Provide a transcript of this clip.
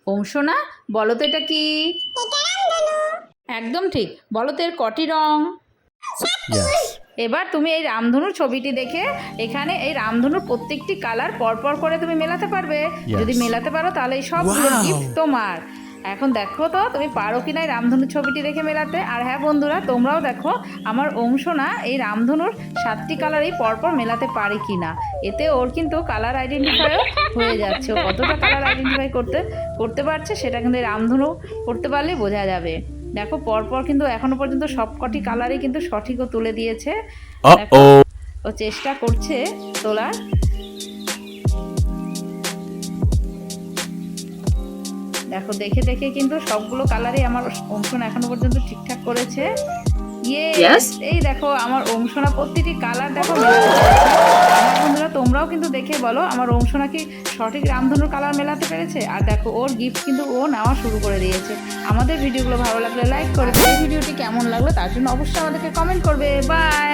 অংশনা, বলো তো এটা কি? একদম ঠিক। বলো তো এর কটি রং? এবার তুমি এই রামধনুর ছবিটি দেখে এখানে এই রামধনুর প্রত্যেকটি কালার পরপর করে তুমি মেলাতে পারবে। যদি মেলাতে পারো তাহলে এই সবগুলো গিফট তোমার। এখন দেখো তো তুমি পারো কিনা এই রামধনুর ছবিটি দেখে মেলাতে। আর হ্যাঁ বন্ধুরা, তোমরাও দেখো আমার অংশনা এই রামধনুর 7টি কালারই পরপর মেলাতে পারে কিনা। এতে ওর কিন্তু কালার আইডেন্টিফাইও হয়ে যাচ্ছে। ও কতটা কালার আইডেন্টিফাই করতে পারছে সেটা কিন্তু এই রামধনু করতে পারলেই বোঝা যাবে। দেখো পরপর কিন্তু এখনো পর্যন্ত সবকটি কালারই কিন্তু সঠিকও তুলে দিয়েছে। দেখো ও চেষ্টা করছে তোলার। দেখো দেখে দেখে কিন্তু সবগুলো কালারই আমার অংশনা এখনো পর্যন্ত ঠিকঠাক করেছে। এই দেখো আমার অংশনা প্রতিটি কালার দেখো মেলাতে পেরেছে। আমার বন্ধুরা তোমরাও কিন্তু দেখে বলো আমার অংশনা কি সঠিক রামধনুর কালার মেলাতে পেরেছে। আর দেখো ওর গিফট কিন্তু ও নেওয়া শুরু করে দিয়েছে। আমাদের ভিডিওগুলো ভালো লাগলে লাইক করবে। এই ভিডিওটি কেমন লাগলো তার জন্য অবশ্যই আমাদেরকে কমেন্ট করবে। বাই।